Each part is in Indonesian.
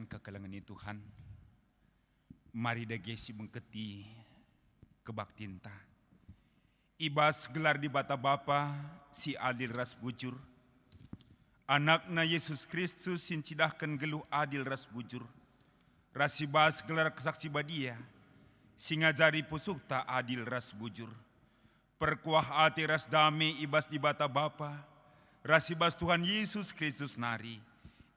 Yang kekalangan ini Tuhan, mari dagesi mengketi kebaktinta. Ibas gelar di bata Bapa si adil ras bujur. Anakna Yesus Kristus sin cidahkan geluh adil ras bujur. Rasibas gelar kesaksi badia, singajari pusukta adil ras bujur. Perkuah ati ras dame ibas di bata Bapa, rasibas Tuhan Yesus Kristus nari.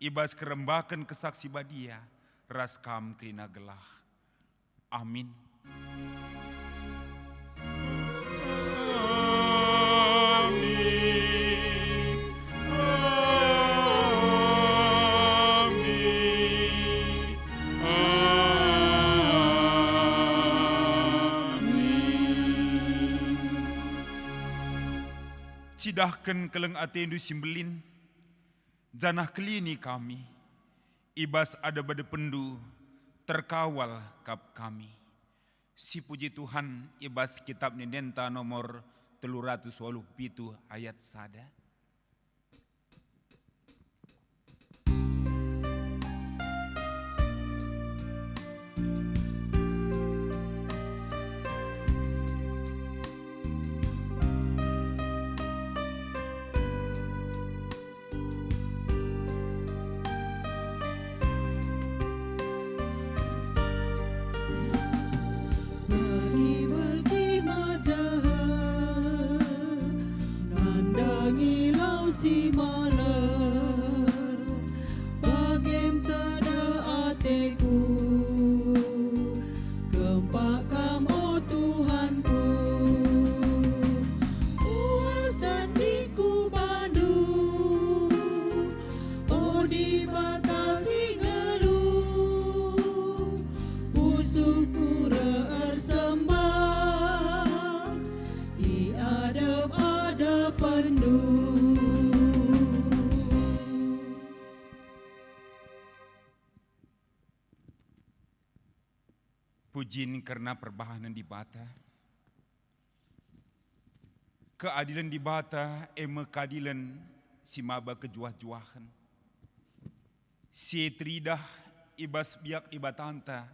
Ibas kerembakan kesaksi badia, ras kam krina gelah. Amin. Cidahkan keleng atendu simbelin, janah kelini kami, ibas ada bade pendu, terkawal kap kami. Si puji Tuhan, ibas kitab Nidenta nomor 387 ayat sada. Si maler bagem tada ateku gempak kamu Tuhanku puas dan diku Bandung oh dibatasi ngeluh pusuku reersembah i adab penuh. Pujin karena perbahanan di bata, keadilan di bata, keadilan si maba kejuah-juahan, si tridah ibas biak ibatanta,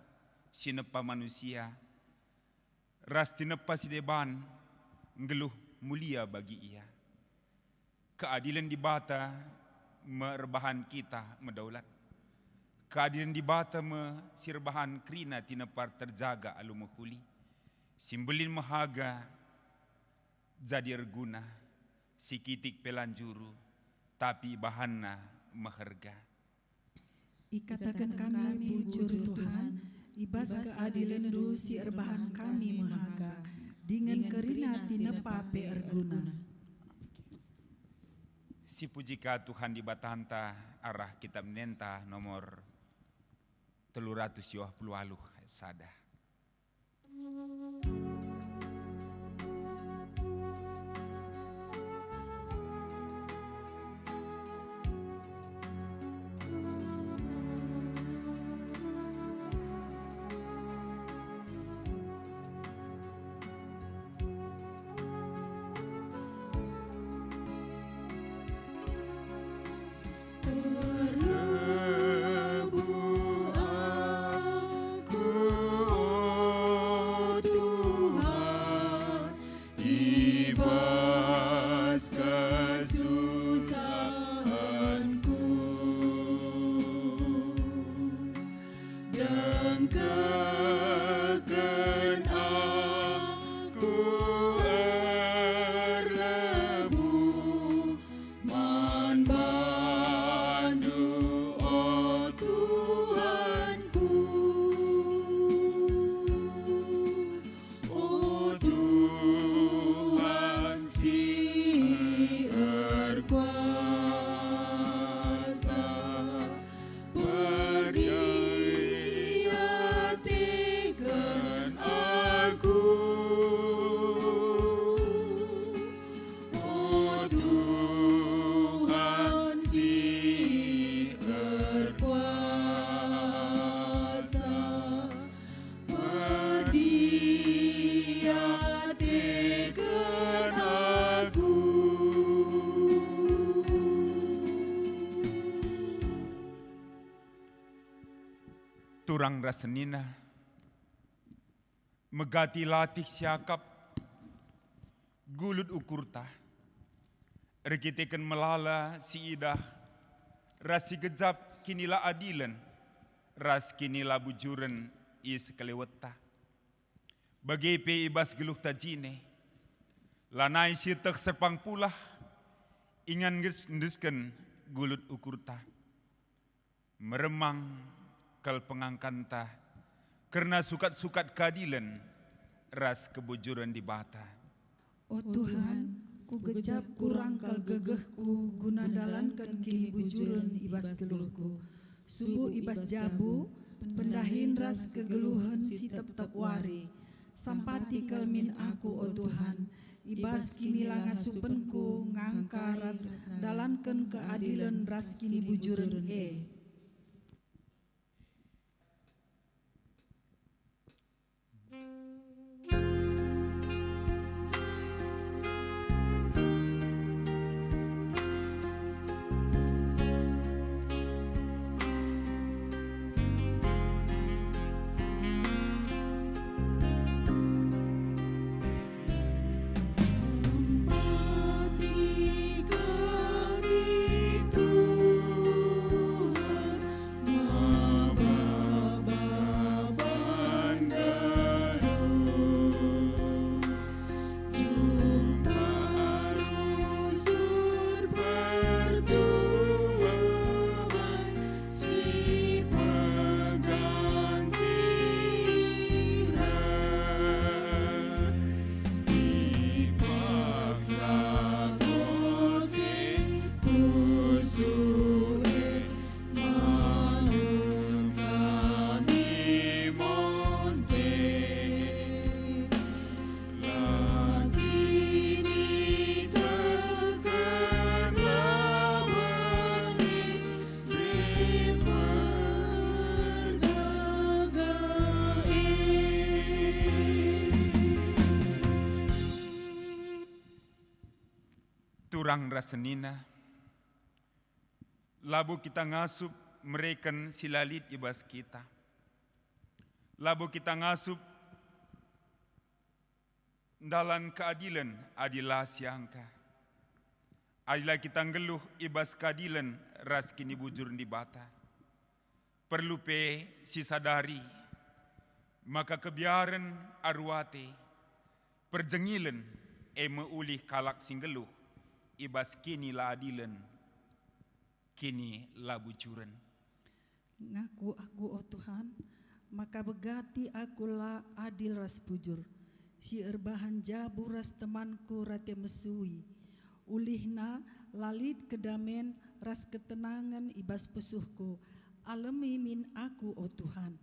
si nepa manusia, ras tinepa si deban, ngeluh mulia bagi ia. Keadilan di bata, merebahan kita medaulat. Keadilan di bata me sirbahan krina tinepar terjaga alu mehuli. Simbelin mahaga jadi erguna. Sikitik pelanjuru tapi bahanna meherga. Ikatakan kami bujur Tuhan, ibas keadilan du si erbahan kami mahaga. Dengan kerina tinepa pe erguna. Si pujika Tuhan di batanta arah kitab Nidenta nomor 320 sada. Tuhan Turang rasenina megati latih siakap gulut ukurta rekiteken melala si idah rasi gejap kinila adilan ras kinila bujuren is keleweta bagi pe ibas geluh tajine lanai sitek sepang pulah ingan ngesken gulut ukurta meremang kal pengangkanta karena sukat-sukat keadilan ras kebujuran di bata. Oh Tuhan, ku gejap kurang kal gegehku guna dalankan kini bujuran ibas geluhku. Subuh ibas jabu, pendahin ras kegeluhan si tep-tep wari. Sampati kelmin aku oh Tuhan, ibas kini langasupenku ngangka ras dalankan keadilan ras kini bujuran Turang rasenina, labu kita ngasup mereken silalit ibas kita. Labu kita ngasup dalam keadilan adilah siangka. Adilah kita ngeluh ibas keadilan ras kini bujur di bata. Perlu pe si sadari, maka kebiaran arwate, perjengilan meulih kalak singgeluh. Ibas kini la adilan, kini la bujuran. Ngaku aku oh Tuhan, maka begati aku la adil ras bujur. Si erbahan jabu ras temanku rate mesui. Ulihna lalit kedamen ras ketenangan ibas pesuhku. Alemi min aku oh Tuhan.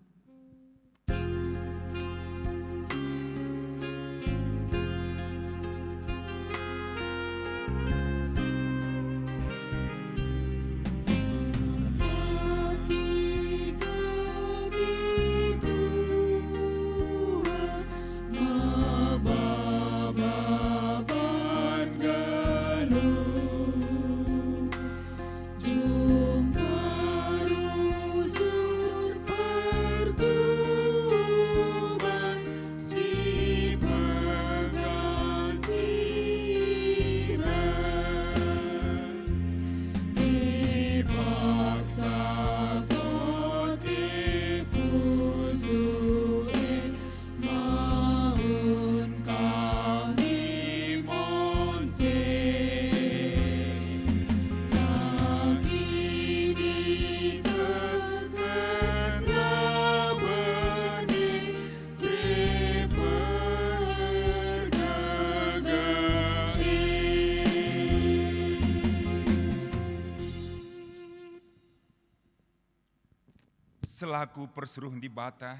Selaku persuruh di bata,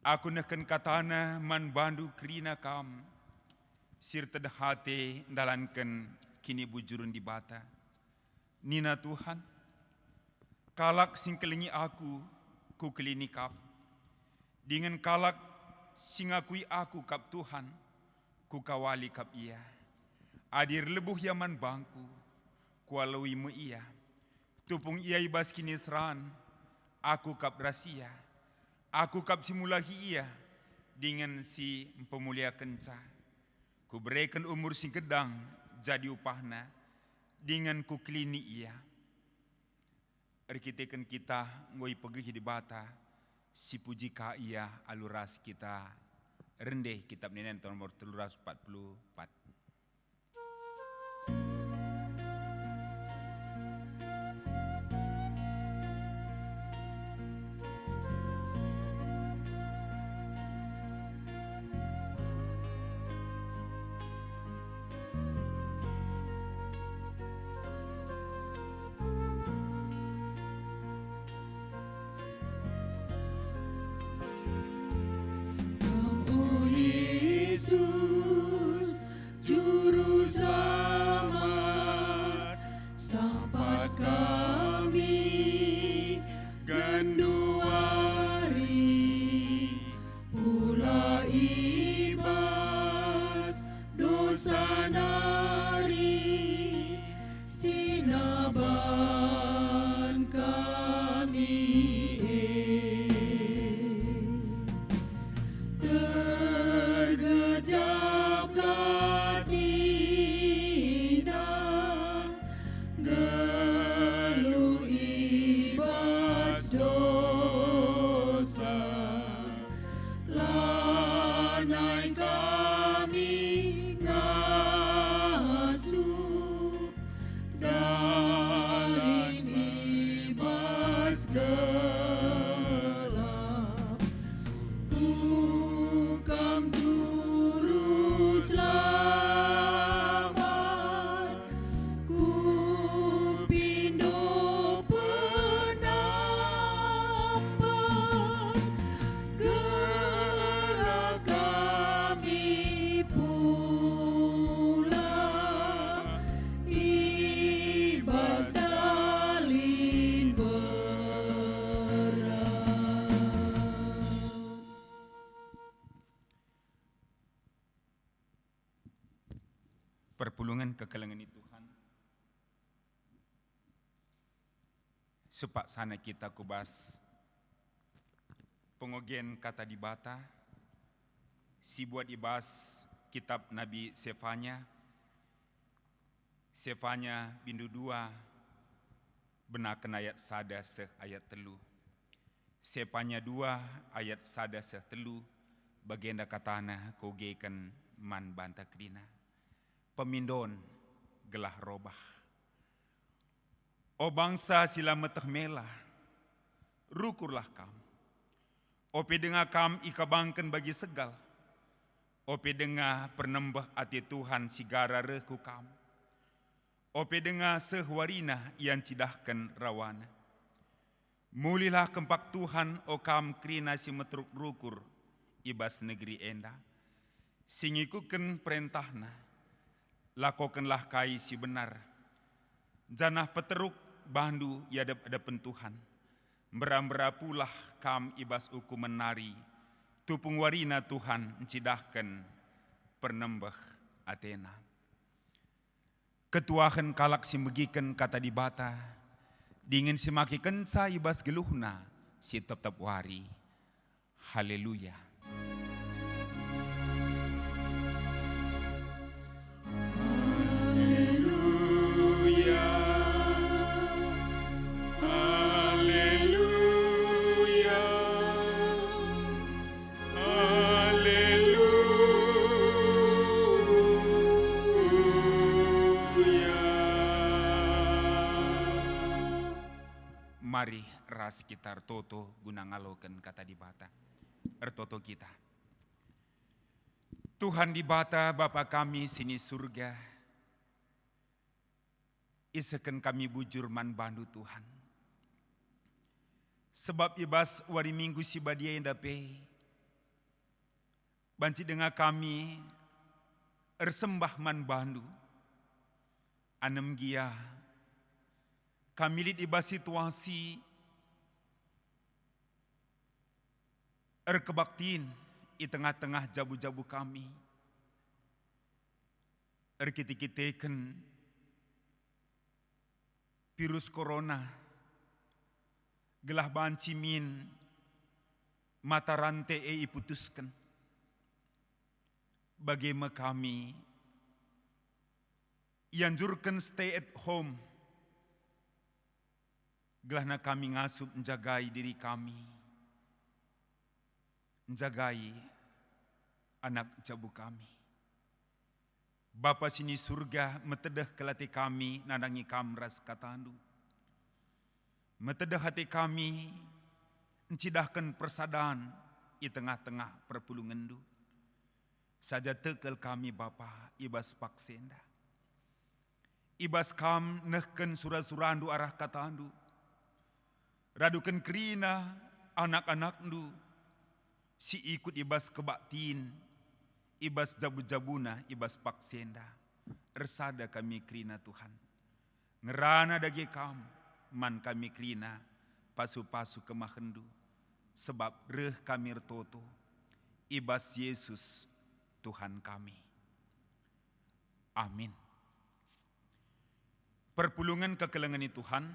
aku neken katana man bandu krina kam, sir tedahate dalankan kini bujurun di bata. Nina Tuhan, kalak sing kelingi aku, ku kelini kap. Dengan kalak sing akui aku kap Tuhan, ku kawali kap ia. Adir lebuh yaman bangku, kualawi me ia. Tupung ia ibas kini seran, aku kap rahasia, aku kap simulahi ia, dengan si pemulia kenca. Ku berikan umur sing kedang, jadi upahna, dengan ku klini ia. Arkiteken kita ngoi pergi di bata, si puji ka ia aluras kita rendeh kitab nenen nomor 344. Yesus, Juru Selamat, sampat kami genduari, pula ibas dosa nari, sinaban kami. Tergejaplah tina, geluh ibas dosa, lanai kami ngasuh, daling ibas gelap. Kukam Juru Selamat, ku pindo penampan, gerak kami pulang, ibas dalin berat. Perpulungan kekelengan Tuhan. Supak sana kita kubas pengogen kata di bata, si buat ibas kitab Nabi Sefanya bindu 2, benakan ayat sada seh ayat telu. Sefanya 2 ayat sada seh telu, bagenda katana kogekan man banta krina. Pemindon gelah robah. O bangsa sila meteh melah, rukurlah kam. Ope dengar kam ikabangkan bagi segal. Ope dengar pernembah ati Tuhan sigara reku kam. Ope dengar sehwarina yang cidahkan rawana. Mulilah kempak Tuhan o kam krina si metruk rukur ibas negeri enda. Singikuken perintahna. Lakokanlah kai si benar. Janah peteruk bandu yadap-adapan Tuhan. Beram-bera pulah kam ibas uku menari. Tupung warina Tuhan encidahkan pernembah Athena. Ketuahan kalak si megikan kata di bata. Dingin si maki kenca ibas geluhna si tetap wari. Haleluya. Mari ras kita toto guna ngalokan kata di bata. Ertoto kita. Tuhan di bata Bapa kami sini surga. Iseken kami bujur man bandu Tuhan. Sebab ibas wari minggu si badia yang dape. Banci dengar kami ersembah man bandu. Anem gia. Kami lihat ibas situasi erkebaktiin di tengah-tengah jabu-jabu kami. Erkiti-kiteken virus corona gelah bancimin mata rantai iputuskan. Bagaimana kami ianjurkan stay at home. Gelahna kami ngasup menjagai diri kami. Menjagai anak jabu kami. Bapa sini surga metedah kelati kami nandangi kamras katandu. Metedah hati kami encidahkan persadaan di tengah-tengah perpulungan du. Saja tekel kami Bapa ibas paksenda. Ibas kam nehken surah-surandu arah katandu. Radukan kerina anak-anak du. Si ikut ibas kebaktin. Ibas jabu-jabuna, ibas paksenda. Ersada kami kerina Tuhan. Ngerana dagi kam, man kami kerina. Pasu-pasu kemahendu. Sebab reh kami retoto. Ibas Yesus Tuhan kami. Amin. Perpulungan kekelengan Tuhan.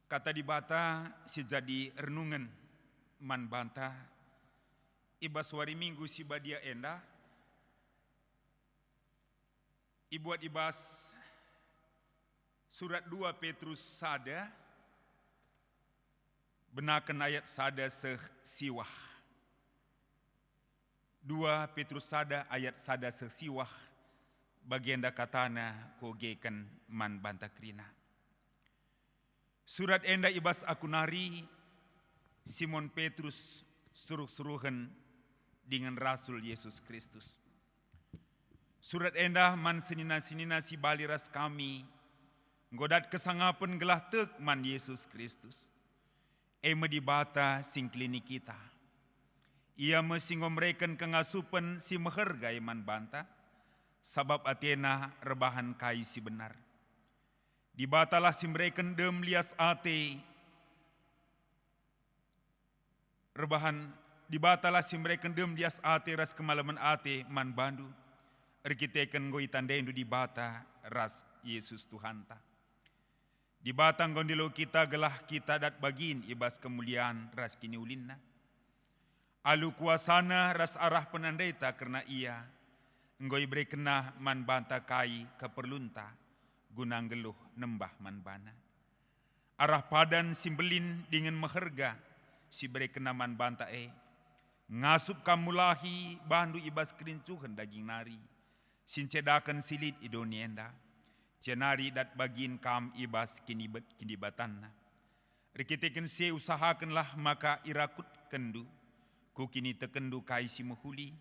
Kata di bata si jadi renungan man banta. Ibas wari minggu si badia enda. Ibuat ibas surat 2 Petrus sada. Benakan ayat sada sesiwah. 2 Petrus sada ayat sada sesiwah. Bagian da katana kogekan man banta krina. Surat enda ibas akunari Simon Petrus suruh-suruhan dengan Rasul Yesus Kristus. Surat enda man senina-senina si baliras kami. Ngodat kesangapan gelah tek man Yesus Kristus. Ema di bata sing klinik kita. Ia mesingomrekan kengasupan si mehergai man banta. Sabab Athena rebahan kai si benar. Di batalah si mereken dem lias ate. Rebahan di batalah si mereken dem lias ate ras kemalaman ate man bandu. Erkiteken goi tandaindu di bata ras Yesus Tuhanta. Di bata gondilo kita gelah kita dat bagin ibas kemuliaan ras kini ulinna. Alu kuasana ras arah penandaita karena ia. Ngoi beri kena man banta kai keperlunta. Gunang geluh nembah man bana. Arah padan simbelin dengan meherga. Si beri kena man banta ngasup kamulahi bandu ibas kerincuhan daging nari. Sincedakan silit idonienda. Cenari dat bagin kam ibas kini batanna. Rikiteken se usahakanlah maka irakut kendu. Ku kini tekendu kai si muhuli.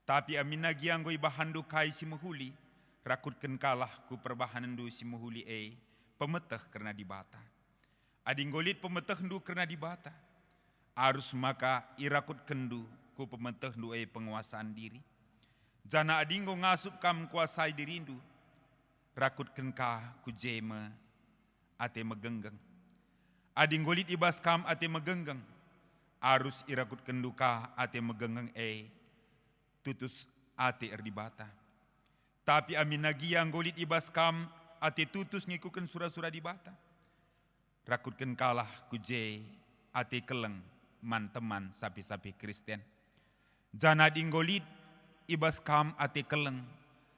Tapi amina gianggo ibahandu kai si muhuli. Rakutkan kalah ku perbahanandu si muhuli pemeteh karena dibata. Adinggolit pemeteh ndu karena dibata. Arus maka irakut kendu ku pemeteh ndu penguasaan diri. Jana adinggo ngasup kam kuasai dirindu. Rakutkan ka ku jeme ate megenggeng. Adinggolit ibas kam ate megenggeng. Arus irakut kenduka ate megenggeng tutus ate erdibata. Tapi amin nagi yang golit ibas kam ate tutus ngikukan surah-surah dibata. Rakutkan kalah kuje ate keleng man teman sapi-sapi Kristen. Jana dinggolit ibas kam ate keleng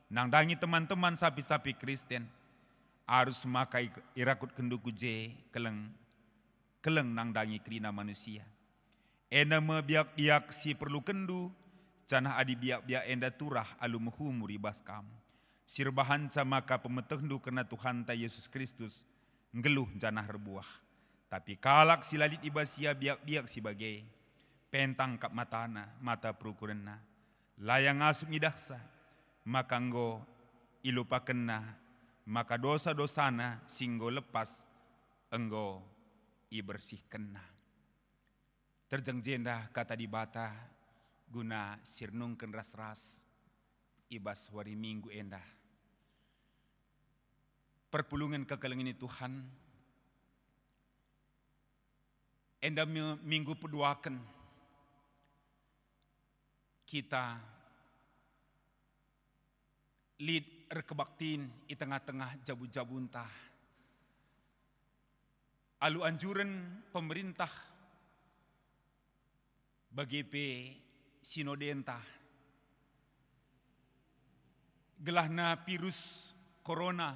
nang dangi teman-teman sapi-sapi Kristen. Arus makai irakut kendu kuje keleng nang dangi krina manusia. Ena me biak-biak si perlu kendu. Canah adi biak-biak enda turah alu muhumur ibas kam. Sirbahan sama ka pemetehdu karena Tuhan ta Yesus Kristus. Ngeluh janah rebuah. Tapi kalak silalit ibasia biak-biak si bagai. Pentang kap matana, mata perukurenna. Layang asup midaksa. Maka nggo ilupakenna. Maka dosa-dosana singgo lepas. Enggo ibersihkenna. Terjeng jenda kata di bata. Guna sirnungken ras-ras ibas wari minggu endah. Perpulungan kekelengan Tuhan. Endah minggu peduakan. Kita lid rekebaktin di tengah-tengah jabu-jabuntah. Alu anjuran pemerintah bagi sinodenta gelahna virus corona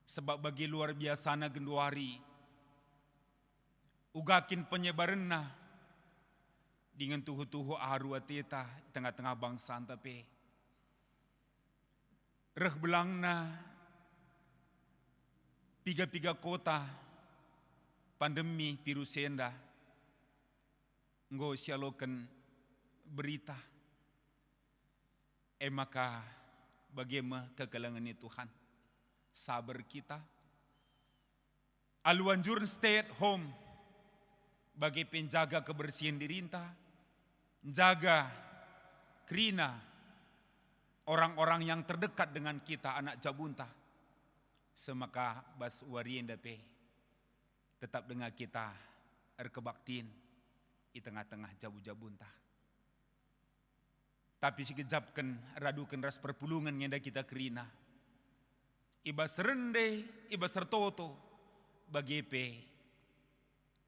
sebab bagi luar biasa na genduari ugakin penyebaranna dengan tuhu-tuhu aharu ateta tengah-tengah bangsa tapi reh belangna piga-piga kota pandemi virus enda nggo sialoken berita maka bagaimana kegalangan Tuhan sabar kita aluanjur stay at home bagi penjaga kebersihan dirinta jaga krina orang-orang yang terdekat dengan kita anak jabunta semaka bas warienda pe tetap dengan kita kebaktiin di tengah-tengah jabu-jabunta tapi sikejapkan radukan ras perpulungan ngenda kita krina ibas rende ibas tertoto bagi pe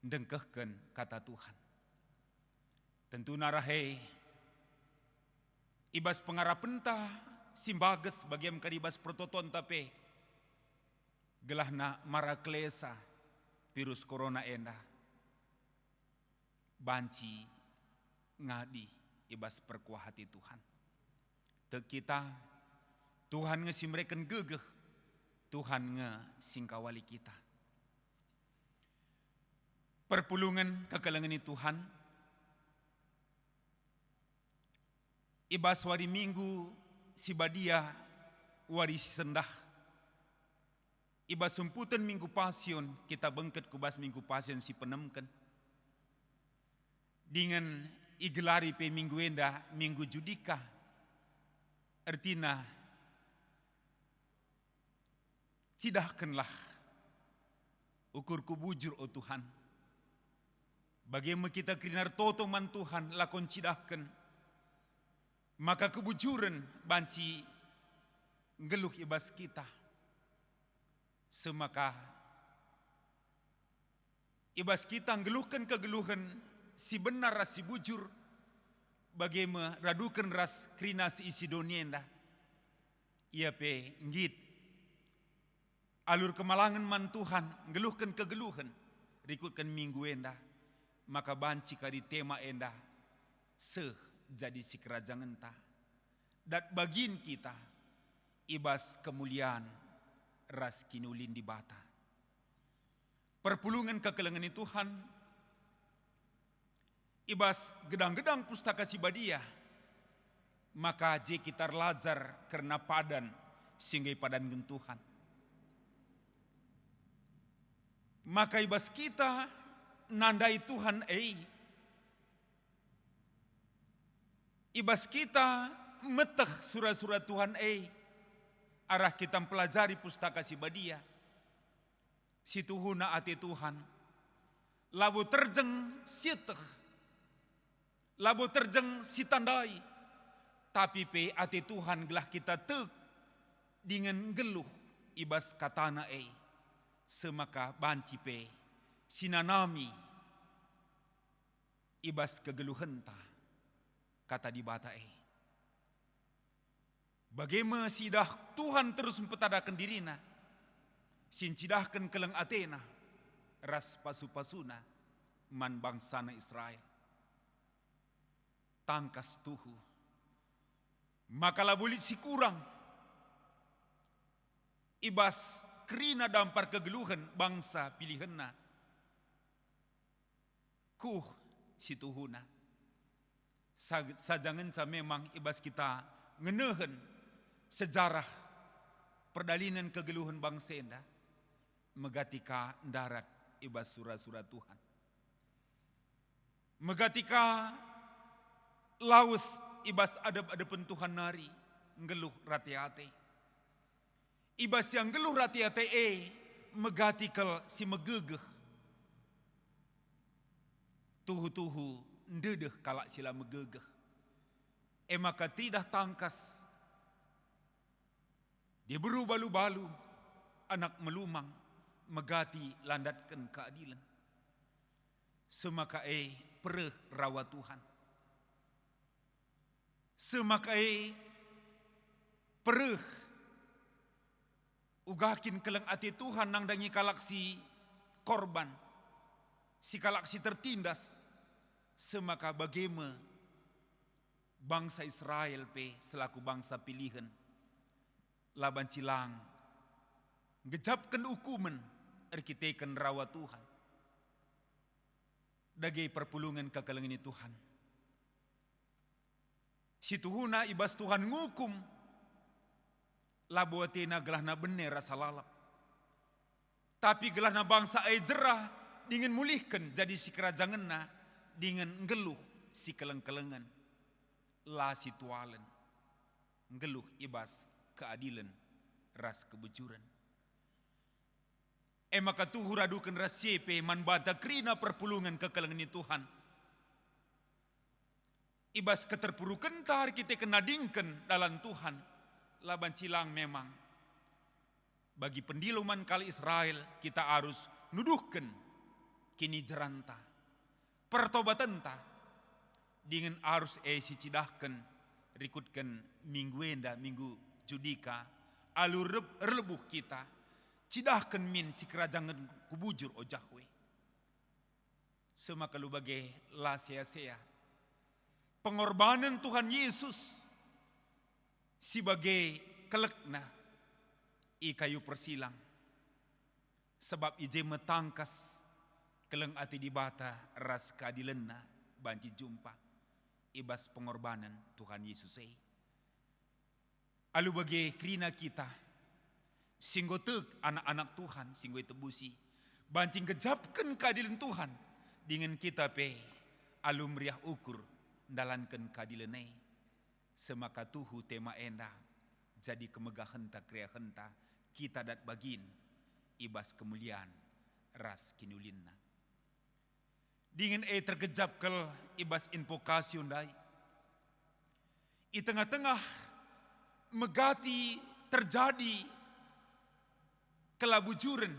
dengkehkan kata Tuhan tentu narahe ibas pengarapenta simbages bagi karibas pertoton tapi gelahna maraklesa virus corona enda banci ngadi ibas perkuah hati Tuhan te kita Tuhan ngesimreken gegeh Tuhan ngesingkawali kita perpulungan kekelengan Tuhan ibas wari minggu sibadia wari sendah ibas sumputan minggu pasion kita bengket kubas minggu pasion si penemken dengan igelari pe minggu enda minggu judika artina cidahkanlah ukur kubujur o Tuhan bagaimana kita krinar toto man Tuhan lakon cidahkan maka kebujuran banci ngeluh ibas kita semaka ibas kita ngeluhkan kegeluhan si benar ras si bujur bagaimana radukan ras krina si isi donienda ia pe ngit alur kemalangan man Tuhan ngeluhkan kegeluhan rikutkan minggu enda maka banci kari tema enda jadi si kerajaan entah dan bagin kita ibas kemuliaan ras kinulin di bata perpulungan kekelengan Tuhan ibas gedang-gedang pustaka sibadia maka je kita lazar karena padan sehingga padan gen Tuhan maka ibas kita nandai Tuhan ibas kita meteh surah-surah Tuhan arah kita mempelajari pustaka sibadia situhuna ati Tuhan labu terjeng siteh labu terjeng sitandai tapi pe ati Tuhan gelah kita tek dengan geluh ibas katana semaka banci pe sinanami ibas kegeluhenta kata di bata bagaimana sidah Tuhan terus mempetadakan dirina sincidahkan keleng Athena ras pasu-pasuna man bangsana Israel tangkas tuhu maka labulit si kurang ibas krina dampar kegeluhan bangsa pilihanna kuh situhuna sajangan memang ibas kita ngenehen sejarah perdalinan kegeluhan bangsa enda megatika darat ibas surah-surah Tuhan megatika laus ibas ada pentuhan nari ngeluh rati-ate ibas yang ngeluh rati-ate megatikal si megegeh tuhu-tuhu ndedeh kalak sila megegeh maka tidak tangkas dia beru balu-balu anak melumang megati landatkan keadilan. Semakai pereh rawat Tuhan. Semakai pereh ugakin keleng ati Tuhan nang dangi kalaksi korban. Si kalaksi tertindas. Semaka bagaimana bangsa Israel selaku bangsa pilihan. Laban cilang. Gejapkan hukuman. Erkitekan rawat Tuhan. Dagai perpulungan kekelengin Tuhan. Si tuhuna ibas Tuhan ngukum. Labuatina gelahna bener rasa lalap. Tapi gelahna bangsa ay jerah. Dingin mulihkan jadi si kerajanganna. Dingin ngeluh si keleng-kelengan. La situalen. Ngeluh ibas keadilan. Ras kebujuran. Maka tuhu radukan rasyepe manbanta krina perpulungan kekelengan Tuhan. Ibas keterpurukan tar kita kenadingkan dalam Tuhan. Laban cilang memang. Bagi pendiluman kali Israel kita harus nuduhkan kini jeranta. Pertobatan ta. Dengan harus si cidahkan rikutkan minggu enda minggu judika. Alur rebuh kita. Cidahkan min si kerajaan kubujur o Jahwe. Semaka lu bagai la sia-sia. Pengorbanan Tuhan Yesus. Sebagai kelekna. I kayu persilang. Sebab ije metangkas. Keleng ati di bata ras keadilenna. Banci jumpa. Ibas pengorbanan Tuhan Yesus. Alu bagai krina kita. Singgo teuk anak-anak Tuhan, singgo tebusi. Bancing gejapkan keadilan Tuhan. Dengan kita alum riah ukur. Dalankan keadilan semaka tuhu tema endah. Jadi kemegahan ta kriya henta. Kita dat bagin. Ibas kemuliaan. Ras kinulinna. Dengan tergejap kel ibas invokasi undai. I tengah-tengah. Megati terjadi. Kelabujuran.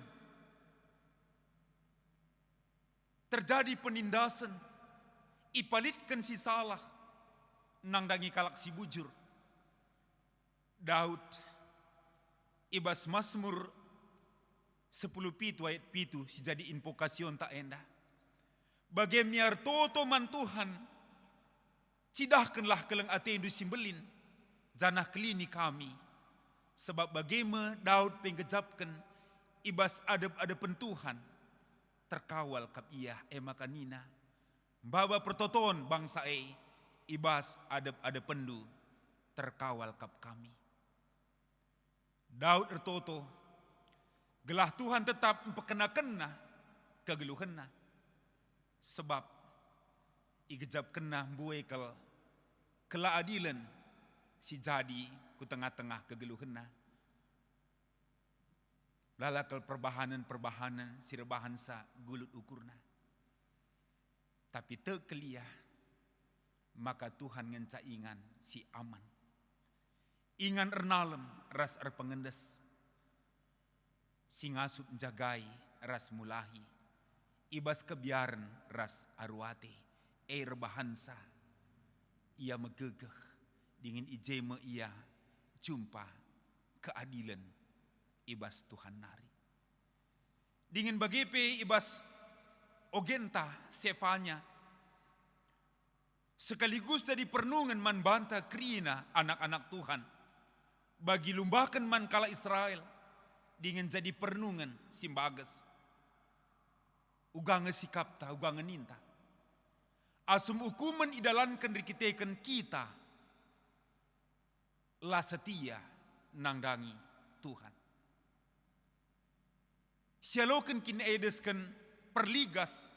Terjadi penindasan. Ipalitkan si salah. Nang dangi kalak si bujur. Daud. Ibas Mazmur 10 pitu ayat pitu. Si jadi invokasyon tak endah. Bagaimana toto man Tuhan. Cidahkanlah keleng ate indu simbelin. Janah kelini kami. Sebab bagaimana Daud penggejapkan. Ibas adep-adepen Tuhan. Terkawal kap iya makanina. Bawa pertoton bangsa ibas adep-adepen du. Terkawal kap kami. Daud ertoto. Gelah Tuhan tetap memperkena-kena kegeluhanna. Sebab igejap kena buekel kelaadilan si jadi ku tengah-tengah kegeluhanna. Lalakal perbahanan si rebahansa gulut ukurna. Tapi tekeliah maka Tuhan ngenca ingan si aman. Ingan ernalem ras pengendes. Si ngasut jagai ras mulahi. Ibas kebiaran ras arwate. Rebahansa. Ia megegeh. Dingin ijeme ia jumpa keadilan. Ibas Tuhan nari. Dingin bagepe ibas ogenta sefanya. Sekaligus jadi pernungan man banta krina anak-anak Tuhan. Bagi lumbakan man kala Israel. Dingin jadi pernungan simbages. Ugange sikap ta, ugange ninta. Asum hukuman idalankan rikitekan kita. La setia nangdangi Tuhan. Sialokan kini edeskan perligas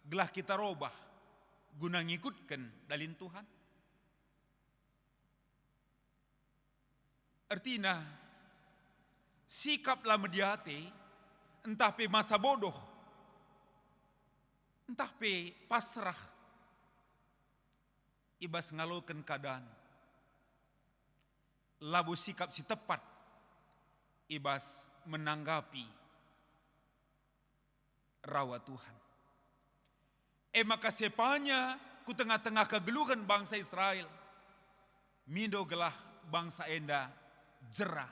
gelah kita robah guna ngikutkan dalin Tuhan. Artinya sikaplah mediate entah pe masa bodoh entah pe pasrah ibas ngalokan keadaan labu sikap si tepat ibas menanggapi rawa Tuhan. Maka sepanya ku tengah-tengah kegeluhan bangsa Israel, mindo gelah bangsa enda jerah.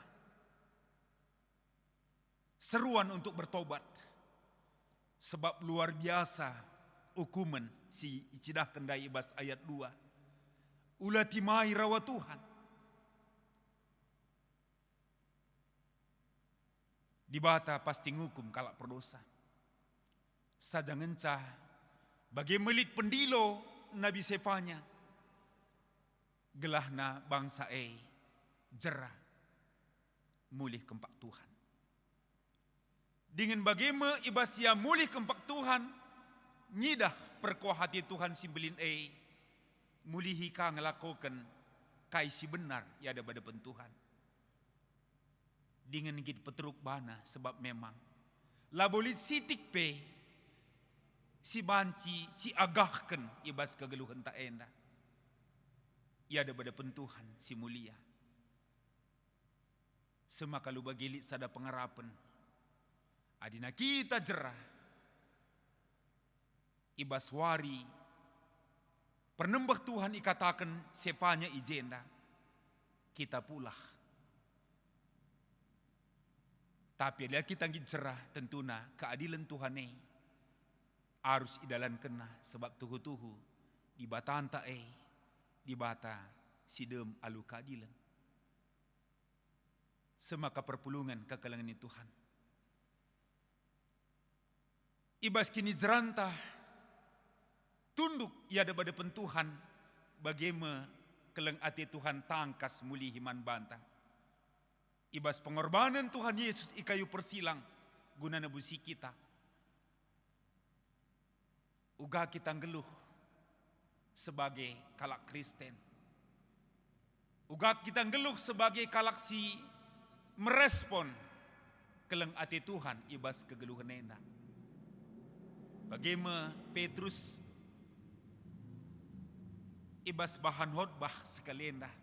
Seruan untuk bertobat. Sebab luar biasa hukuman si icidah kendai ibas ayat 2. Ulah timai rawa Tuhan. Dibata pasti ngukum kalak perdosa. Saja ngencah bagi melit pendilo Nabi Sefanya. Gelahna bangsa jerah mulih kempak Tuhan. Dengan bagaimana ibasia mulih kempak Tuhan, nyidah perkuah hati Tuhan simbelin mulihi ka ngelakokan kaisi benar ya ada pada Tuhan. Dengan gid peteruk bana sebab memang labolit sitik pe si banci si agahken ibas kegeluhan tak enda. Ya ada pada Tuhan si mulia. Semakalu bagilit sada pengarapan. Adina kita jerah. Ibas wari. Pernembah Tuhan ikatakan sepanya ijenda. Kita pulah. Tapi lihat kita jerah tentuna keadilan Tuhan harus idalan kena sebab tuhu-tuhu di batanta di bata sidem alu keadilan. Semaka perpulungan kekalangan Tuhan. Ibas kini jerantah tunduk ia ada pada Tuhan bagaimana keleng ati Tuhan tangkas muli himan bantah. Ibas pengorbanan Tuhan Yesus ikayu persilang guna nebusi kita. Uga kita ngeluh sebagai kalak Kristen. Uga kita ngeluh sebagai kalak si merespon keleng ati Tuhan ibas kegeluhan enda. Bagaimana Petrus ibas bahan khotbah sekalian dah.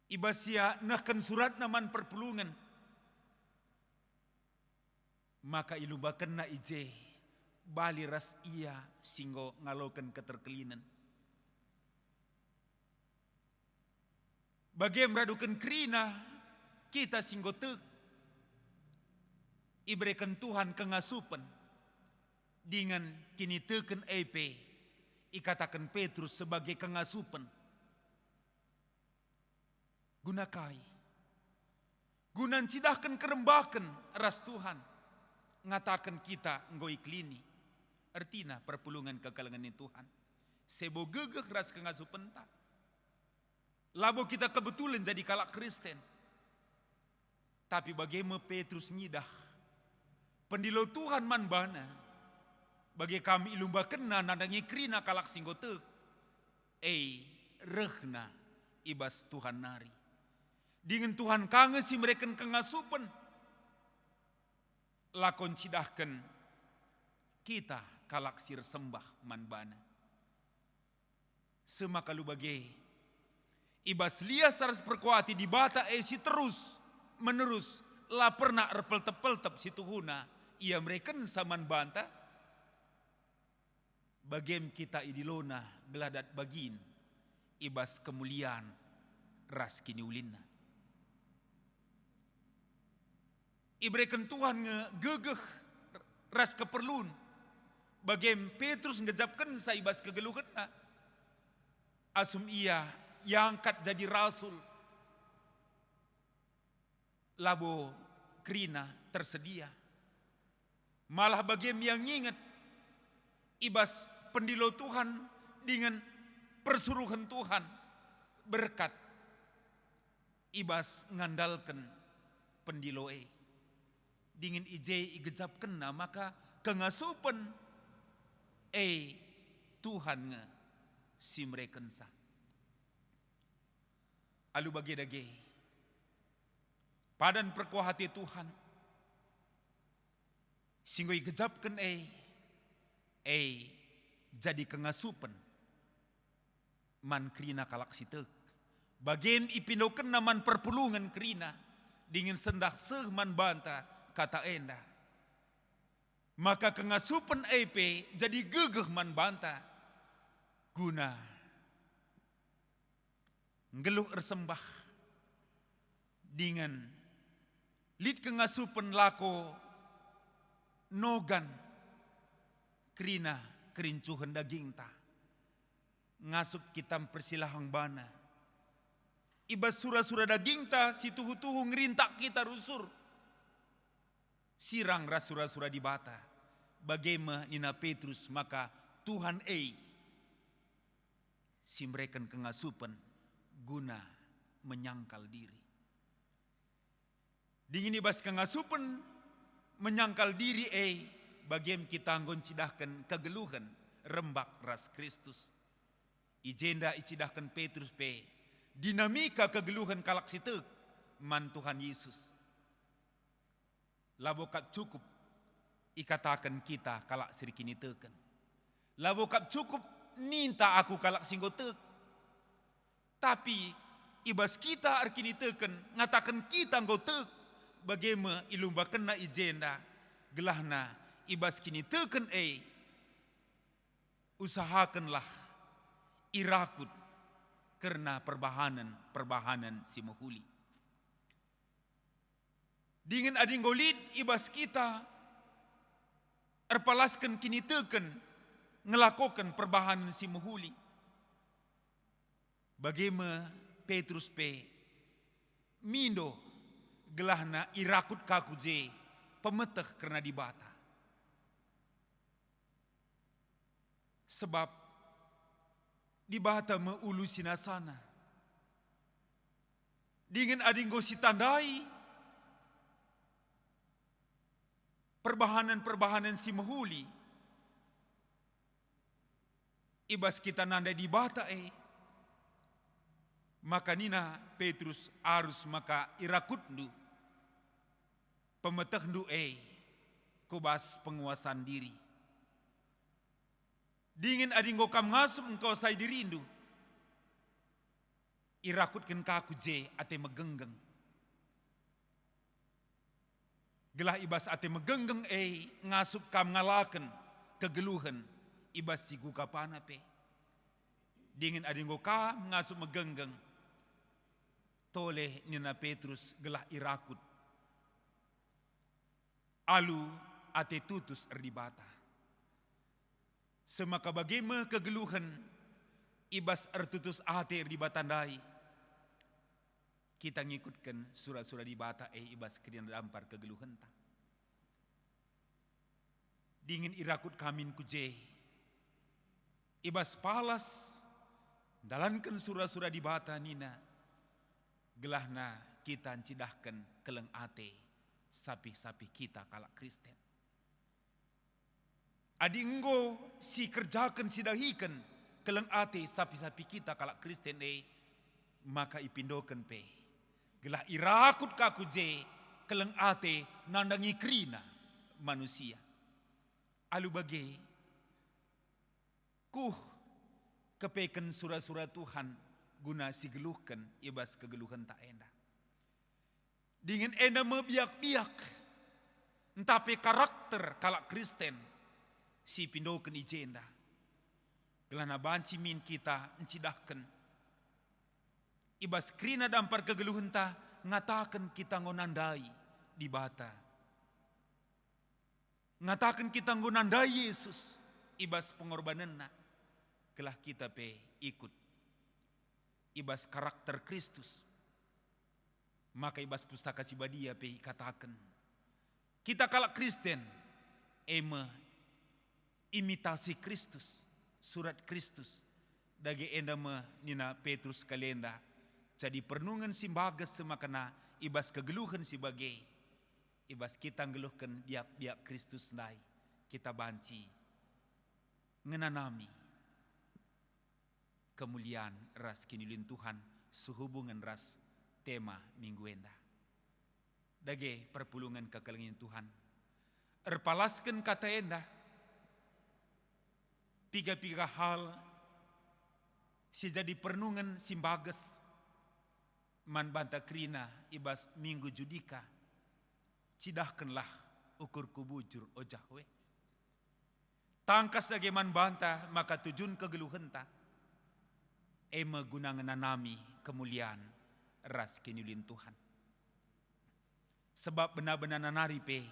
Ibas ya nahkan surat naman perpulungan. Maka ilubakan na ije bali ras ia singgo ngalokan keterkelinan. Bagaimana radukan krina kita singgo tek iberikan Tuhan kengasupan. Dengan kini teken ikatakan Petrus sebagai kengasupan. Gunakai. Gunan cidahkan kerembakan ras Tuhan. Ngatakan kita ngoi klini. Artinya perpulungan kekalangan Tuhan. Sebo gegeh ras kengasupan tak. Labo kita kebetulan jadi kalak Kristen. Tapi bagaimana Petrus nyidah. Pendilo Tuhan man bana. Bagi kami ilumba kena nadangi krina kalak singgotek. Rehna ibas Tuhan nari. Dengan Tuhan kangen si mereka kengasupan. Lakon cidahkan kita kalak sir sembah manbana. Semakalu bagi ibas lias saras perkuati di bata si terus menerus la pernah erpeltep-peltep si tuhuna ia mereka saman banta. Bagem kita idilona geladat bagin ibas kemuliaan ras kini ulinna. Ibrekan Tuhan ngegegeh ras keperluan. Bagem Petrus ngejapkan sa ibas kegeluhan. Asum ia yang angkat jadi rasul. Labo krina tersedia. Malah bagem yang ingat ibas pendilo Tuhan dengan persuruhan Tuhan berkat ibas ngandalkan pendilo dingin ije igejap kena maka kengasupan Tuhan nge si mereka sa alu bagi dage padan perkuah hati Tuhan singgo igejapkan jadi kengasupan man krina kalak sitek. Bagian ipinoken naman perpulungan krina dingin sendah seh man banta kata enda. Maka kengasupan EP jadi gegeh man banta guna ngeluh ersembah dengan lid kengasupan lako nogan kerina kerincuhan daging ta ngasup kita persilahang bana ibas sura-sura daging ta si tuhu-tuhu ngerintak kita rusur sirang rasura-sura di bata bagaimana Nina Petrus maka Tuhan si mereka kengasupan guna menyangkal diri. Dingin ibas kengasupan menyangkal diri bagaimana kita anggon cidahkan kegeluhan rembak ras Kristus. Ijenda icidahkan Petrus dinamika kegeluhan kalak sitek man Tuhan Yesus. Labokat cukup ikatakan kita kalak sirikini teken. Labokat cukup minta aku kalak singgotek. Tapi ibas kita arkini teken ngatakan kita nggotek. Bagaimana ilumba kena ijenda gelahna ibas kini teken usahakanlah irakut karena perbahanan si mahuli. Dingin ading golid ibas kita erpalaskan kini teken ngelakukan perbahanan si mahuli. Bagaimana Petrus mindo gelahna irakut kaku pemeteh karena dibata. Sebab dibata meulu sinasana. Dingin adinggo si tandai perbahanan si mahuli. Ibas kita nanda dibata maka Nina Petrus harus maka irakut ndu pemeteh ndu kubas penguasaan diri. Dingin adinggo kam ngasup engkau say dirindu. Irakutkan kaku ate megenggeng. Gelah ibas ate megenggeng ngasup kam ngalaken kegeluhan ibas si gukapana Dingin adinggo kam ngasup megenggeng. Toleh Nina Petrus gelah irakut. Alu ate tutus erdibata. Semaka bagaimana kegeluhan ibas ertutus ate erdibatandai. Kita ngikutkan surah-surah dibata ibas kedian dampar kegeluhan ta. Dingin irakut kamin kuje. Ibas palas dalankan surah-surah dibata Nina. Gelahna kita cidahkan keleng ate sapi-sapi kita kalak Kristen. Adinggo si kerjakan si dahikan keleng ate sapi-sapi kita kalak Kristen maka ipindokan gelah irakut kaku keleng ate nandangi krina manusia. Alu bage kepeken surah-surah Tuhan guna si geluhkan ibas kegeluhan tak endah. Dingin endah mebiak-biak. Tapi karakter kalak Kristen si pindokan ijenda. Gelana banci min kita encidahkan. Ibas krina dampar kegeluhan ta ngatakan kita ngonandai di bata. Ngatakan kita ngonandai Yesus ibas pengorbananna. Gelah kita ikut ibas karakter Kristus. Maka ibas pustaka Sibadia katakan kita kalak Kristen imitasi Kristus, surat Kristus dagi endama Nina Petrus kalenda jadi pernungan simbagas semakana ibas kegeluhan sebagai ibas kita ngeluhkan biak Kristus nai kita banci ngenanami kemuliaan ras kinilin Tuhan sehubungan ras tema minggu endah. Dage perpulungan kekelengin Tuhan. Erpalaskan kata endah. Piga-piga hal sejadi pernungan simbages man banta krina ibas minggu judika. Cidahkanlah ukur kubujur ojahwe tangkas dageman banta maka tujun kegeluhenta. Ema guna ngenanami kemuliaan ras kenyulin Tuhan. Sebab benar-benar nanari pe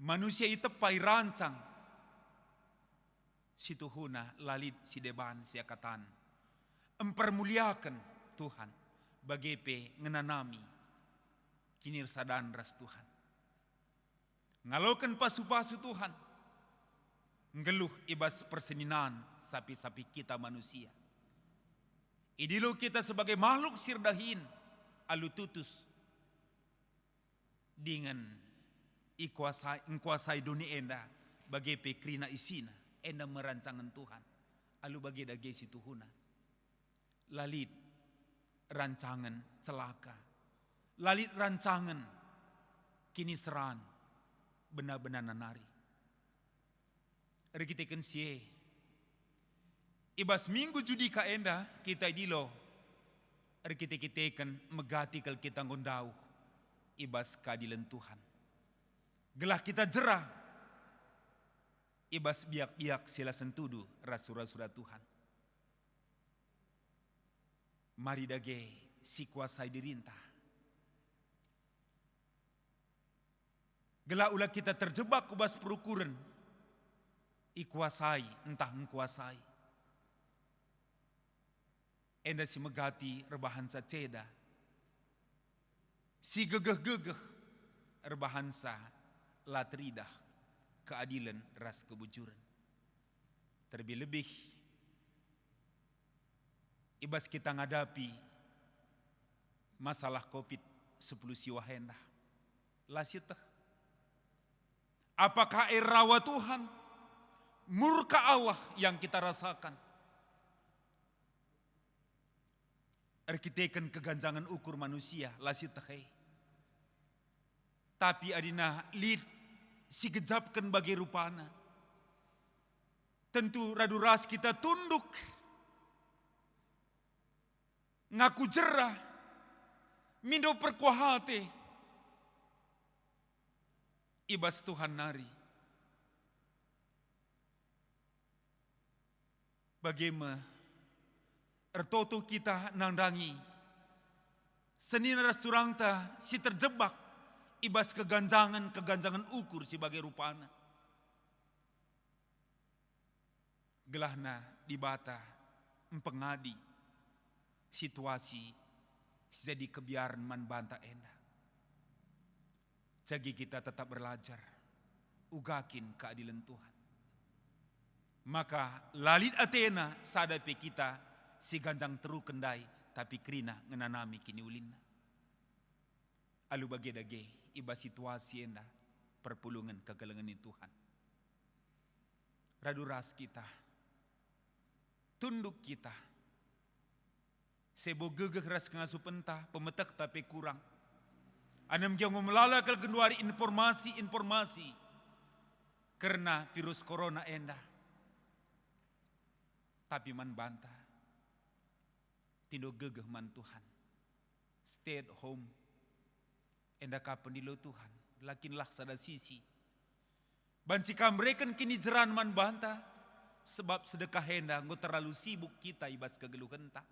manusia itu pai rancang situhuna lalit si deban siakatan empermuliakan Tuhan bagi pe ngenanami kinir sadan ras Tuhan. Ngalokan pasu-pasu Tuhan. Ngeluh ibas perseninan sapi-sapi kita manusia. Idilo kita sebagai makhluk sirdahin alu tutus dengan ikuasai dunia enda bagi pekrina isina enda merancangan Tuhan alu bagi dage si Tuhuna lalit rancangan celaka lalit rancangan kini seran benar-benar nanari rekitekan sie ibas minggu judi ka enda kita dilo rekitekan megati kal kita ngondau ibas keadilan Tuhan gelah kita jerah ibas biak-biak sila sentudu rasura-sura Tuhan. Mari dage si kuasai dirintah. Gelah ulah kita terjebak kubas perukuran ikuasai entah mengkuasai. Enda si megati rebahan sa ceda. Si gegeh-gegeh rebahan sa latridah keadilan ras kebujuran. Terlebih-lebih ibas kita ngadapi masalah COVID-10 siwahenda. Lasitah. Apakah rawa Tuhan? Murka Allah yang kita rasakan. Arkitekan keganjangan ukur manusia. Lasitah. Tapi adina lid si gejapkan bagi rupana. Tentu radu ras kita tunduk. Ngaku jerah. Mindo perkuahate. Ibas Tuhan nari. Bagaimana ertoto kita nandangi. Senin ras turangta si terjebak. Ibas keganjangan ukur sebagai rupana. Gelahna dibata empengadi situasi jadi kebiaran man banta enda. Jagi kita tetap belajar ugakin keadilan Tuhan. Maka lalit Athena sadapi kita si ganjang teru kendai tapi krina ngenanami kini ulinna. Alu bagi dage iba situasi enda perpulungan kegelengan Tuhan. Radu ras kita, tunduk kita, sebo gegeh ras ngasuh pentah, pemetek tapi kurang. Anam jangan melalakal genduari informasi karena virus corona enda. Tapi man bantah, tindo gegeh man Tuhan, stay at home. Enda kapan dilo Tuhan, lakinlah sada sisi. Bancika mereka kini jeran man banta, sebab sedekah henda nggak terlalu sibuk kita ibas kegeluhan tak.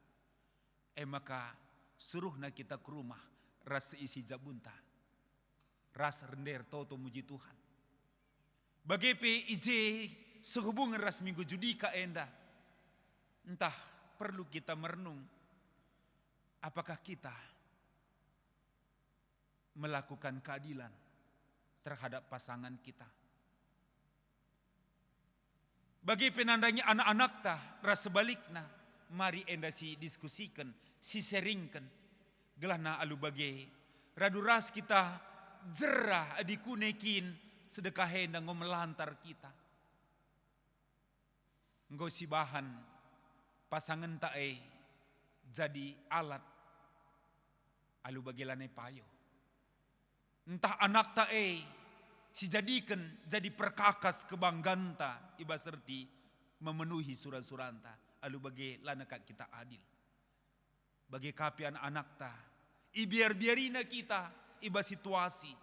Maka suruhna kita ke rumah, ras isi jabunta, ras render toto muji Tuhan. Bagepe ije sehubungan ras minggu judika enda, entah perlu kita merenung, apakah kita melakukan keadilan terhadap pasangan kita. Bagi penandanya anak-anak ta rasa balikna, mari enda si diskusikan, si seringkan. Gelahna alu bagi radu ras kita jerah dikunekin sedekah enda ngomelantar kita. Nggo si bahan pasangan tae jadi alat alu bagi lane payo. Entah anak tae si jadikan jadi perkakas kebangganta iba serti memenuhi surat-suranta alu bagi lanaka kita adil. Bagi kapian anak ta ibiar-biarina kita iba situasi.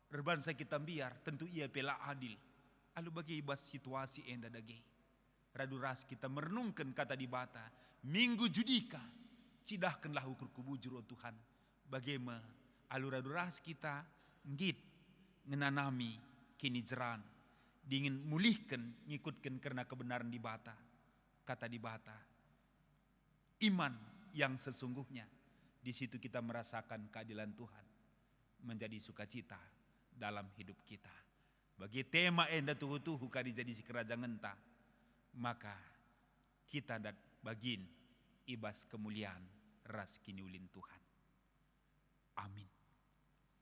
Rebangsa kita biar tentu ia pela adil. Alu bagi ibas situasi enda dage. Radu ras kita merenungkan kata di bata. Minggu judika. Cidahkanlah ukur kubujur, oh Tuhan. Bagaimana alu radu ras kita ngit ngenanami kini jeran. Dingin mulihkan ngikutkan karena kebenaran di bata. Kata di bata. Iman yang sesungguhnya. Di situ kita merasakan keadilan Tuhan. Menjadi sukacita dalam hidup kita. Bagi tema enda tuhu-tuhu kadi jadi si kerajaan ngenta, maka kita dat bagin ibas kemuliaan ras kini ulin Tuhan. Amin.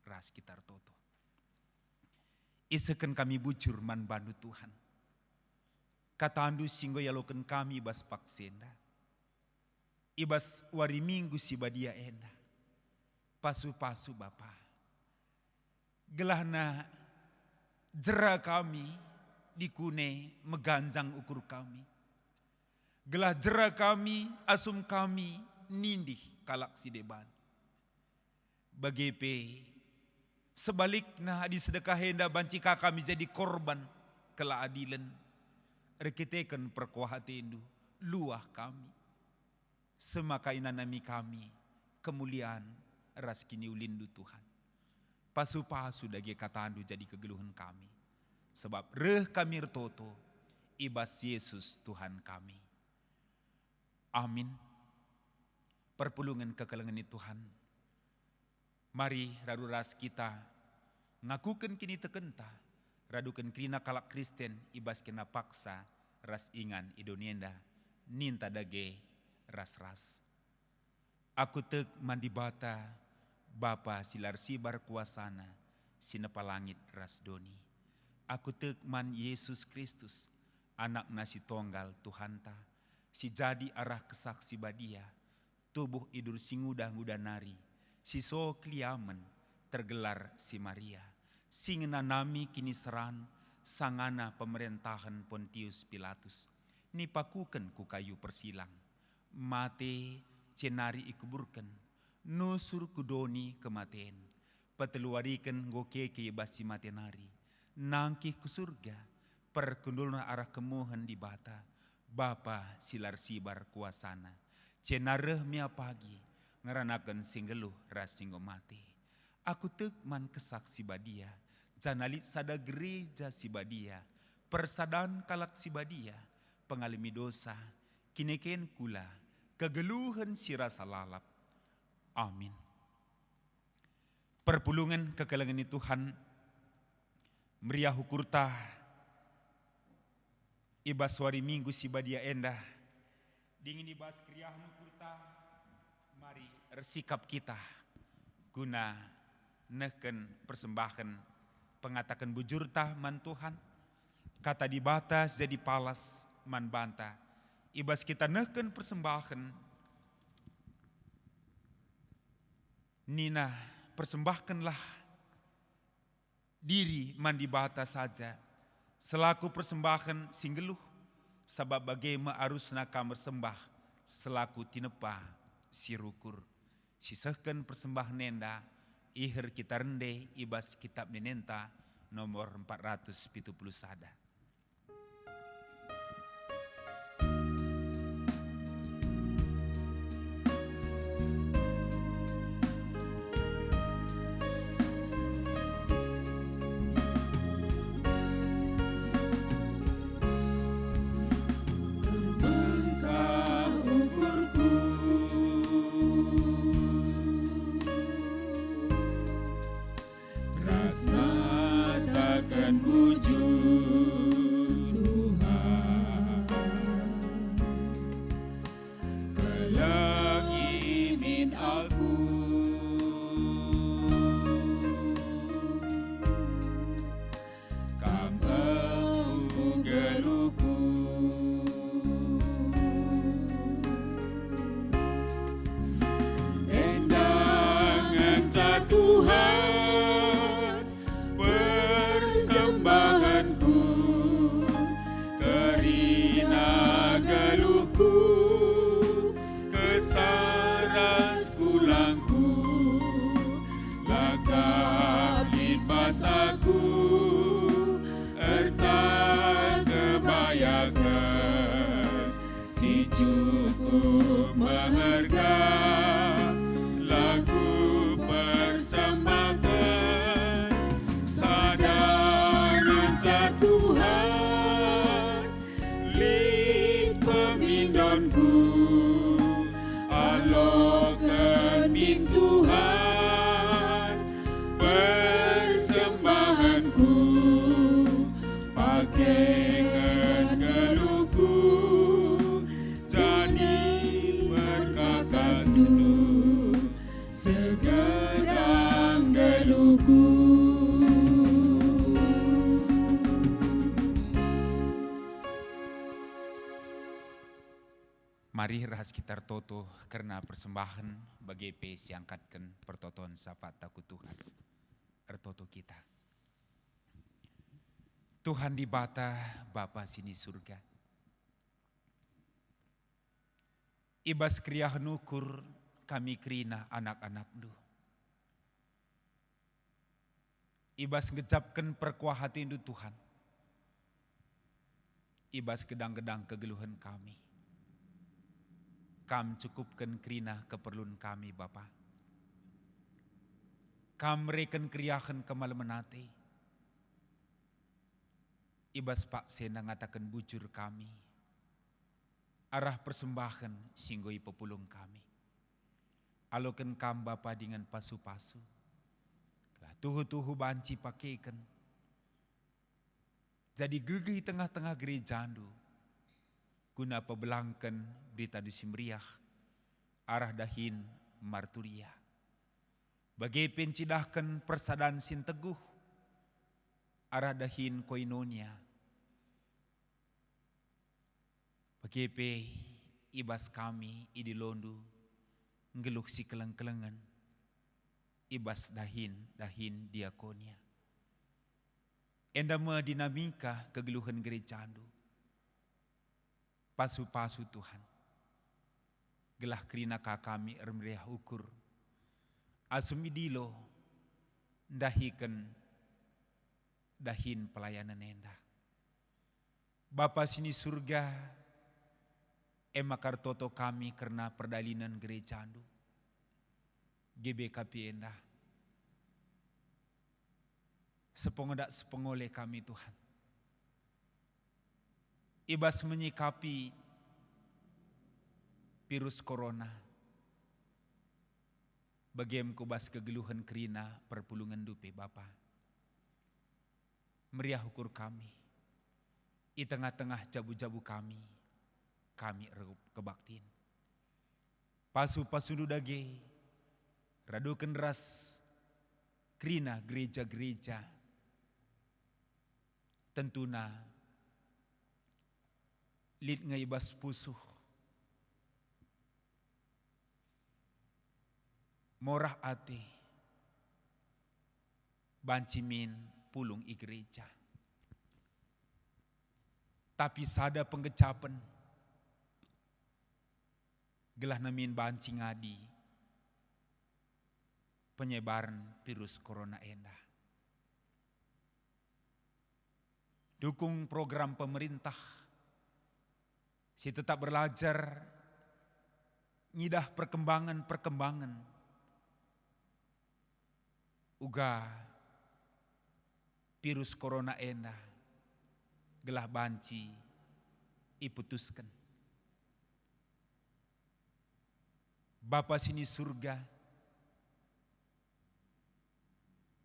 Ras kita toto. Iseken kami bujur man bandu Tuhan. Katandu singgo yaloken kami ibas paksenda. Ibas wari minggu si badia enda. Pasu-pasu Bapa. Gelahna jera kami dikune meganjang ukur kami. Gelah jera kami asum kami nindih kalak si deban. Bagepe sebaliknya di sedekah henda bancika kami jadi korban kela adilan. Rekiteken perkuahatendu luah kami. Semakainan nami kami kemuliaan ras kini ulindu Tuhan. Pasu-pasu dagi katandu jadi kegeluhan kami. Sebab reh kami retoto ibas Yesus Tuhan kami. Amin. Perpulungan kekelengan Tuhan. Mari radu ras kita ngakukan kini tekenta. Radukan kina kalak Kristen ibas kena paksa ras ingan idonienda. Ninta dage ras-ras. Aku tek mandi bata. Bapa silar sibar kuasana, sinepa langit rasdoni. Aku tekman Yesus Kristus, anak nasi tonggal Tuhanta, si jadi arah kesaksi badia, tubuh idur singudah-ngudah nari, si so kliamen tergelar si Maria, singena nami kini seran, sangana pemerintahan Pontius Pilatus, nipakuken ku kayu persilang, mate cenari ikuburken, nusur kudoni kematen, peteluarikan gokeke basi matenari, nangkih ku surga, perkundulna arah kemuhan di bata, Bapa silar sibar kuasana, cenareh mia pagi, ngeranakan singgeluh rasinggo mati. Aku tekman kesaksi badia, janalit sada gereja si badia, persadan kalak si badia, pengalami dosa, kineken kula, kegeluhan si rasa lalap. Amin. Perpulungan kekelengan Tuhan meriah hukurta ibas wari minggu si badia endah dingin ibas kriah hukurta mari bersikap kita guna neken persembahan pengatakan bujur tah man Tuhan kata dibatas jadi palas man banta ibas kita neken persembahan Nina, persembahkanlah diri mandi bata saja, selaku persembahan singgeluh, sabab bagaimana arusna kamar sembah, selaku tinepa sirukur. Sisahkan persembahan nenda, ihir kita rende ibas kitab nenenta nomor 470 sada. Takkan wujud Tuhan kelangi imin aku kampung geluku endangan tak Tuhan persembahanku kerina geluhku kesaras kulangku lakap lipas aku erta seduh segedang geluhku. Mari rahas kita toto karena persembahan bagi PS yang angkatkan pertotoan sapa takut Tuhan. Ertoto kita. Tuhan di bata Bapa sini surga. Ibas kriah nukur kami kerina anak-anak du. Ibas ngecapkan perkuah hati du Tuhan. Ibas gedang-gedang kegeluhan kami. Kam cukupkan kerina keperluan kami Bapa. Kam reken kriahan kemalmenate. Ibas Pak Sena ngatakan bujur kami. Arah persembahan singgoi pepulung kami. Alokan kam Bapa dengan pasu-pasu. Tuhu-tuhu banci pakaikan. Jadi gigi tengah-tengah gereja andu. Guna pebelangkan berita di Simriah, arah dahin marturia. Bagai pencidahkan persadaan sin teguh, arah dahin koinonia. Bagai pe ibas kami idilondu, ngeluh si keleng-kelengan, ibas dahin diakonia. Endama dinamika kegeluhan gereja andu. Pasu-pasu Tuhan. Gelah kerina kami ermeriah ukur. Asumidilo dahikan dahin pelayanan enda. Bapa sini surga emakar toto kami karena perdalinan gereja andu. GBKP enda. Sepongodak sepengole kami Tuhan. Ibas menyikapi virus corona. Bagiem kubas kegeluhan kerina perpulungan dupe Bapa. Meriah ukur kami. I tengah-tengah jabu-jabu kami kebaktin. Pasu-pasu dudage, radukan ras kerina gereja-gereja. Tentuna lid ngaibas pusuh. Morah ate. Bancimin pulung i gereja. Tapi sada penggecapan. Gelah namin banci ngadi. Penyebaran virus corona enda. Dukung program pemerintah. Si tetap belajar, nyidah perkembangan. Uga virus corona enda, gelah banci, iputuskan. Bapa sini surga,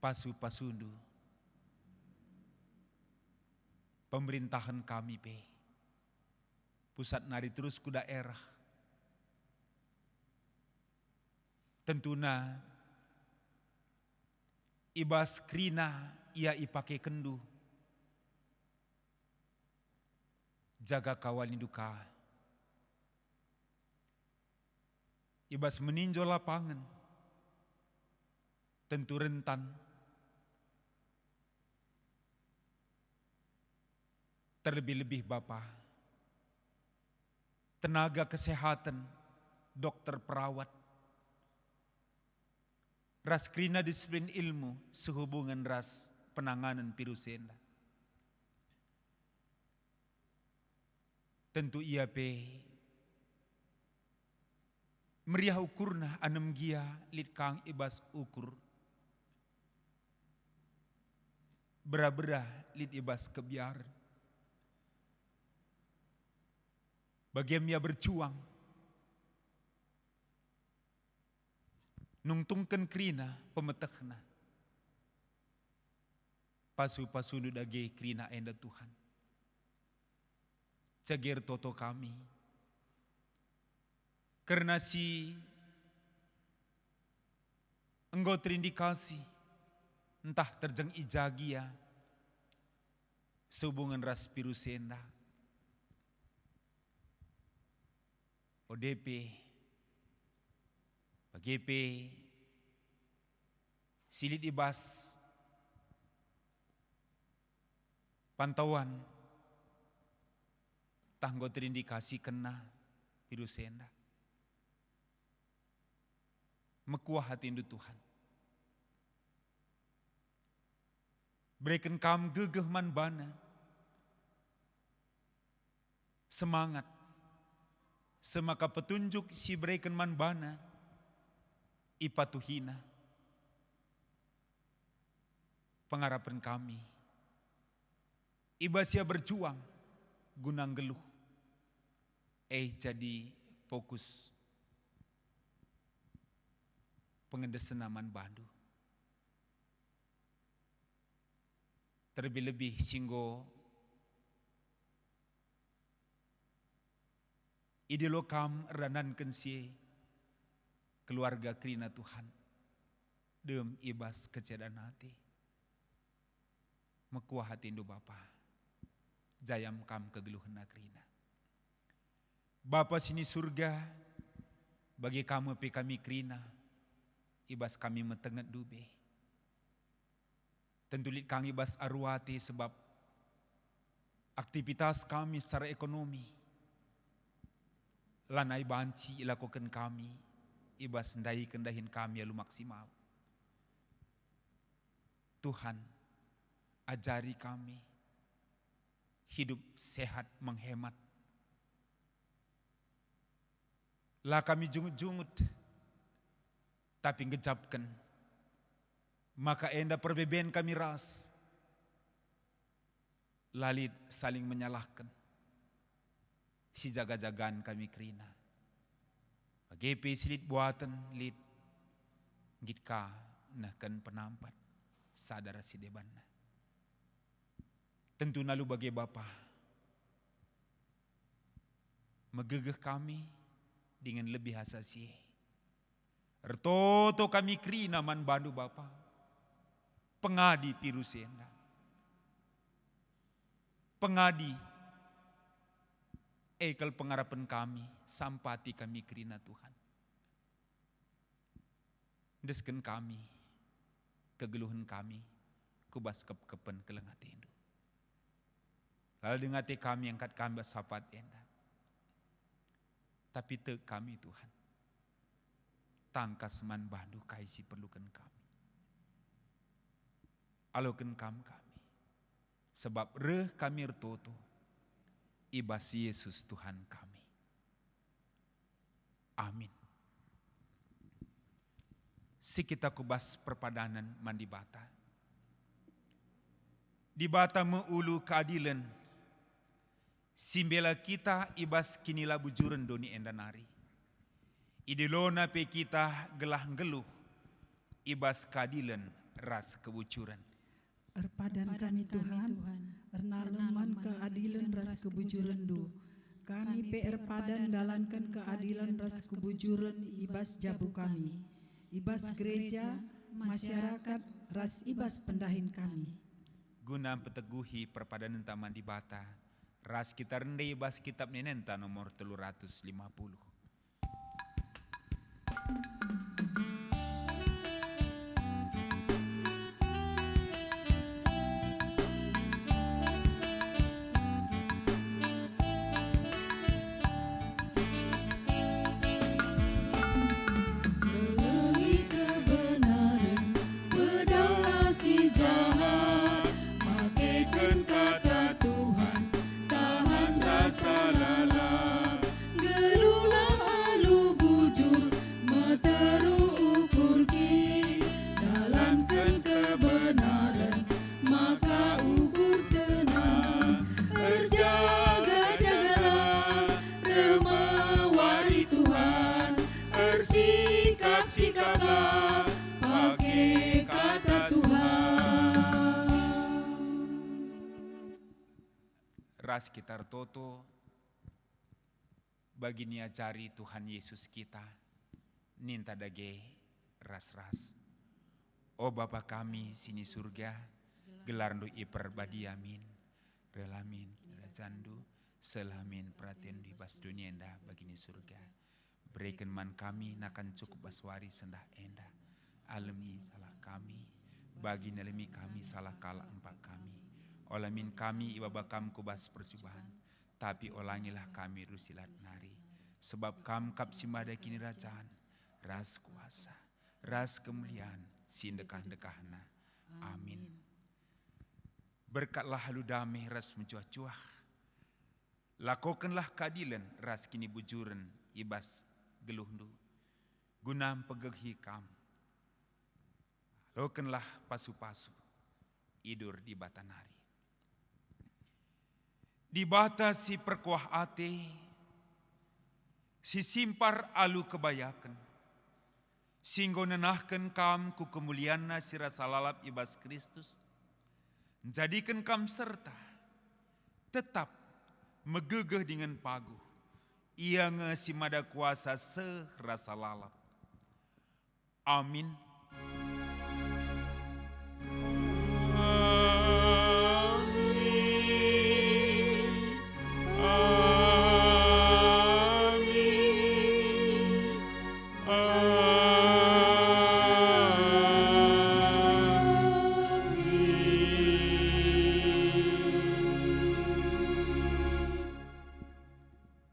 pasu-pasundu, pemerintahan kami pusat nari terus ku daerah. Tentuna ibas krina ia ipake kendu. Jaga kawan duka. Ibas meninjau lapangan. Tentu rentan. Terlebih-lebih Bapa. Tenaga kesehatan, dokter perawat, ras krina disiplin ilmu sehubungan ras penanganan virus enda. Tentu ia meriah ukurna anem gia lit kang ibas ukur. Bera-bera lit ibas kebiar. Bagaimana berjuang. Nungtungkan krina pemetehna. Pasu-pasu dudage krina enda Tuhan. Cager toto kami. Karena si Engkau terindikasi, entah terjeng ijagia, sehubungan ras pirusenda, ODP, PGP, silit ibas, pantauan, tanggo terindikasi kena pirusenda. Mekuah hati indu Tuhan. Berikan kam gegeh man bana, semangat, semaka petunjuk si berikan man bana, ipatuhina, pengharapan kami, ibasia berjuang, gunang geluh, jadi fokus, pengendesenaman bandu. Terlebih-lebih singgo ideolokam ranan kensie keluarga krina Tuhan dem ibas kecedan hati mekuah hati indu Bapa jayam kam kegeluhan krina Bapa sini surga bagi kamu pe kami krina ibas kami metenget dube tentulit kami ibas arwati sebab aktivitas kami secara ekonomi lanai banci ilakukan kami ibas ndai kendahin kami alu maksimal. Tuhan ajari kami hidup sehat menghemat. Lah kami jungut-jungut tapi ngejapkan maka enda perbeben kami ras lalit saling menyalahkan si jaga-jagaan kami krina GP silit buatan lit gitka nahkan penampat sadara si debanna tentu nalu bagi Bapa megegeh kami dengan lebih hasasi ertoto kami krina man bandu Bapa pengadi pirusenda pengadi ekal pengharapan kami sampati kami krina Tuhan desken kami kegeluhan kami kubas kepen kelengat indu lalu dengati kami angkat kami sapat enda tapi te kami Tuhan tangkas man bandu kaisi perlukan kami alokan kami sebab reh kami ertoto ibas Yesus Tuhan kami. Amin. Si kita kubas perpadanan mandi bata. Di bata meulu keadilan. Simbela kita ibas kinila bujuran doni endanari. Idelona pe kita gelah geluh ibas keadilan ras kebucuran. Erpadan kami Tuhan, ernarleman keadilan ras kebujuran du. Kami pe erpadan dalankan keadilan ras kebujuran ibas jabu kami. Ibas gereja, masyarakat, ras ibas pendahin kami. Guna peteguhi perpadanan taman di bata, ras kita rendai ibas kitab nenenta nomor 350. Sikaplah pakai kata Tuhan. Ras kita toto bagi nia cari Tuhan Yesus kita ninta dage ras-ras O Bapa kami sini surga, gelarndu iper badi amin, relamin rajandu, selamin praten di bas dunia endah bagini surga. Berikan man kami nakan cukup baswari sendah endah, alami salah kami, bagi nalemi kami salah kala empat kami. Olamin kami ibabakam kubas percobaan, tapi olangilah kami rusilat nari. Sebab kam kap simada kini rajaan, ras kuasa, ras kemuliaan, sindekah-dekahna. Amin. Berkatlah halu damai ras mencuah-cuah. Lakukanlah keadilan ras kini bujuran ibas geluhndu. Gunam pegeghi kam. Lakukanlah pasu-pasu idur di batanari. Di bata si perkuah ate, si simpar alu kebayakan, singgo nenahkan kam ku kemuliaan si rasa lalap ibas Kristus, jadikan kam serta tetap megegeh dengan paguh, ia si mada kuasa serasa lalap. Amin.